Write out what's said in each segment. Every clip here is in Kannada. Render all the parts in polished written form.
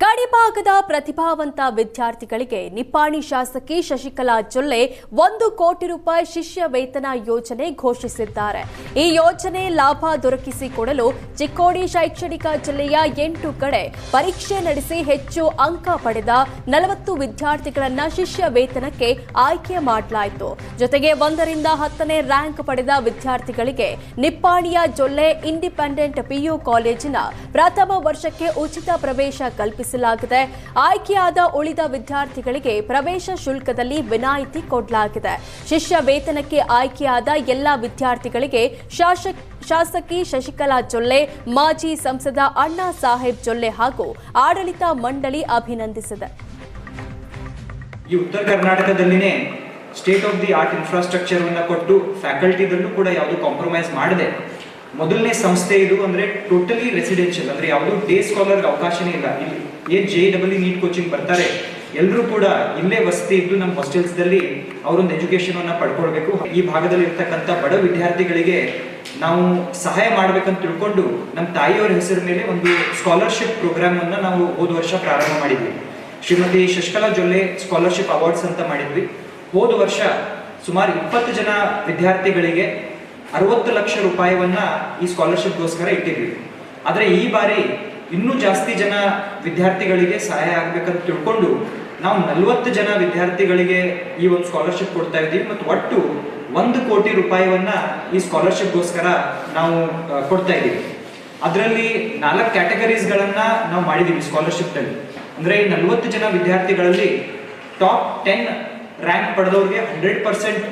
ಗಡಿಭಾಗದ ಪ್ರತಿಭಾವಂತ ವಿದ್ಯಾರ್ಥಿಗಳಿಗೆ ನಿಪ್ಪಾಣಿ ಶಾಸಕಿ ಶಶಿಕಲಾ ಜೊಲ್ಲೆ 1 ಕೋಟಿ ರೂಪಾಯಿ ಶಿಷ್ಯ ವೇತನ ಯೋಜನೆ ಘೋಷಿಸಿದ್ದಾರೆ. ಈ ಯೋಜನೆ ಲಾಭ ದೊರಕಿಸಿಕೊಡಲು ಚಿಕ್ಕೋಡಿ ಶೈಕ್ಷಣಿಕ ಜಿಲ್ಲೆಯ 8 ಕಡೆ ಪರೀಕ್ಷೆ ನಡೆಸಿ ಹೆಚ್ಚು ಅಂಕ ಪಡೆದ 40 ವಿದ್ಯಾರ್ಥಿಗಳನ್ನು ಶಿಷ್ಯ ವೇತನಕ್ಕೆ ಆಯ್ಕೆ ಮಾಡಲಾಯಿತು. ಜೊತೆಗೆ 1 ರಿಂದ 10ನೇ ರ್ಯಾಂಕ್ ಪಡೆದ ವಿದ್ಯಾರ್ಥಿಗಳಿಗೆ ನಿಪ್ಪಾಣಿಯ ಜೊಲ್ಲೆ ಇಂಡಿಪೆಂಡೆಂಟ್ ಪಿಯು ಕಾಲೇಜಿನ ಪ್ರಥಮ ವರ್ಷಕ್ಕೆ ಉಚಿತ ಪ್ರವೇಶ ಕಲ್ಪಿಸಲಾಗಿದೆ. ಆಯ್ಕೆಯಾದ ಉಳಿದ ವಿದ್ಯಾರ್ಥಿಗಳಿಗೆ ಪ್ರವೇಶ ಶುಲ್ಕದಲ್ಲಿ ವಿನಾಯಿತಿ ಕೊಡಲಾಗಿದೆ. ಶಿಷ್ಯ ವೇತನಕ್ಕೆ ಆಯ್ಕೆಯಾದ ಎಲ್ಲ ವಿದ್ಯಾರ್ಥಿಗಳಿಗೆ ಶಾಸಕಿ ಶಶಿಕಲಾ ಜೊಲ್ಲೆ, ಮಾಜಿ ಸಂಸದ ಅಣ್ಣಾ ಸಾಹೇಬ್ ಜೊಲ್ಲೆ ಹಾಗೂ ಆಡಳಿತ ಮಂಡಳಿ ಅಭಿನಂದಿಸಿದೆ. ಈ ಉತ್ತರ ಕರ್ನಾಟಕದಲ್ಲಿನೇ state of the art infrastructure ಅನ್ನು ಕೊಟ್ಟು ಫ್ಯಾಕಲ್ಟಿದಲ್ಲೂ ಕೂಡ ಯಾವುದು ಕಾಂಪ್ರಮೈಸ್ ಮಾಡದೆ ಮೊದಲನೇ ಸಂಸ್ಥೆ ಇದು. ಅಂದ್ರೆ ಟೋಟಲಿ ರೆಸಿಡೆನ್ಷಿಯಲ್, ಅಂದ್ರೆ ಯಾವುದು ಡೇ ಸ್ಕಾಲರ್ಗೆ ಅವಕಾಶನೇ ಇಲ್ಲ. ಇಲ್ಲಿ ಏನ್ JEE ನೀಟ್ ಕೋಚಿಂಗ್ ಬರ್ತಾರೆ ಎಲ್ಲರೂ ಕೂಡ ಇಲ್ಲೇ ವಸತಿ ಇದ್ದು ನಮ್ಮ ಹಾಸ್ಟೆಲ್ಸ್ದಲ್ಲಿ ಅವರೊಂದು ಎಜುಕೇಶನ್ ಅನ್ನ ಪಡ್ಕೊಳ್ಬೇಕು. ಈ ಭಾಗದಲ್ಲಿ ಇರ್ತಕ್ಕಂಥ ಬಡ ವಿದ್ಯಾರ್ಥಿಗಳಿಗೆ ನಾವು ಸಹಾಯ ಮಾಡ್ಬೇಕಂತ ತಿಳ್ಕೊಂಡು ನಮ್ಮ ತಾಯಿಯವರ ಹೆಸರು ಮೇಲೆ ಒಂದು ಸ್ಕಾಲರ್ಶಿಪ್ ಪ್ರೋಗ್ರಾಮ್ ಅನ್ನ ನಾವು ಹೋದ ವರ್ಷ ಪ್ರಾರಂಭ ಮಾಡಿದ್ವಿ. ಶ್ರೀಮತಿ ಶಶಿಕಲಾ ಜೊಲ್ಲೆ ಸ್ಕಾಲರ್ಶಿಪ್ ಅವಾರ್ಡ್ಸ್ ಅಂತ ಮಾಡಿದ್ವಿ. ಹೋದ ವರ್ಷ ಸುಮಾರು 20 ಜನ ವಿದ್ಯಾರ್ಥಿಗಳಿಗೆ 60 ಲಕ್ಷ ರೂಪಾಯಿವನ್ನ ಈ ಸ್ಕಾಲರ್ಶಿಪ್ಗೋಸ್ಕರ ಇಟ್ಟಿದ್ವಿ. ಆದರೆ ಈ ಬಾರಿ ಇನ್ನೂ ಜಾಸ್ತಿ ಜನ ವಿದ್ಯಾರ್ಥಿಗಳಿಗೆ ಸಹಾಯ ಆಗ್ಬೇಕಂತ ತಿಳ್ಕೊಂಡು ನಾವು 40 ಜನ ವಿದ್ಯಾರ್ಥಿಗಳಿಗೆ ಈ ಒಂದು ಸ್ಕಾಲರ್ಶಿಪ್ ಕೊಡ್ತಾ ಇದ್ದೀವಿ. ಮತ್ತು ಒಟ್ಟು 1 ಕೋಟಿ ರೂಪಾಯಿವನ್ನ ಈ ಸ್ಕಾಲರ್ಶಿಪ್ಗೋಸ್ಕರ ನಾವು ಕೊಡ್ತಾ ಇದ್ದೀವಿ. ಅದರಲ್ಲಿ 4 ಕ್ಯಾಟಗರೀಸ್ಗಳನ್ನ ನಾವು ಮಾಡಿದ್ದೀವಿ ಸ್ಕಾಲರ್ಶಿಪ್ನಲ್ಲಿ. ಅಂದರೆ ಈ 40 ಜನ ವಿದ್ಯಾರ್ಥಿಗಳಲ್ಲಿ ಟಾಪ್ 10 ರ್ಯಾಂಕ್ ಪಡೆದವ್ರಿಗೆ 100%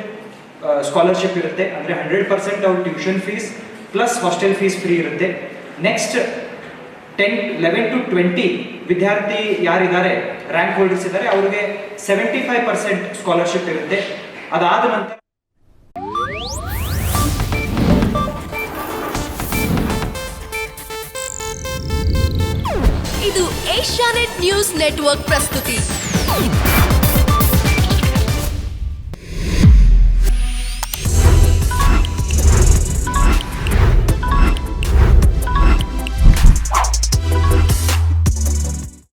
ಸ್ಕಾಲರ್ಶಿಪ್ ಇರುತ್ತೆ. ಅಂದರೆ 100% ಅವ್ರ tuition fees plus hostel fees free ಇರುತ್ತೆ. ನೆಕ್ಸ್ಟ್ 11 to 20 ವಿದ್ಯಾರ್ಥಿ ಯಾರಿದ್ದಾರೆ ರ್ಯಾಂಕ್ ಹೋಲ್ಡರ್ಸ್ ಇದ್ದಾರೆ ಅವ್ರಿಗೆ 75% ಸ್ಕಾಲರ್ಶಿಪ್ ಇರುತ್ತೆ. ಅದಾದ ನಂತರ ಇದು ಏಷ್ಯಾನೆಟ್ ನ್ಯೂಸ್ ನೆಟ್ವರ್ಕ್ ಪ್ರಸ್ತುತಿ.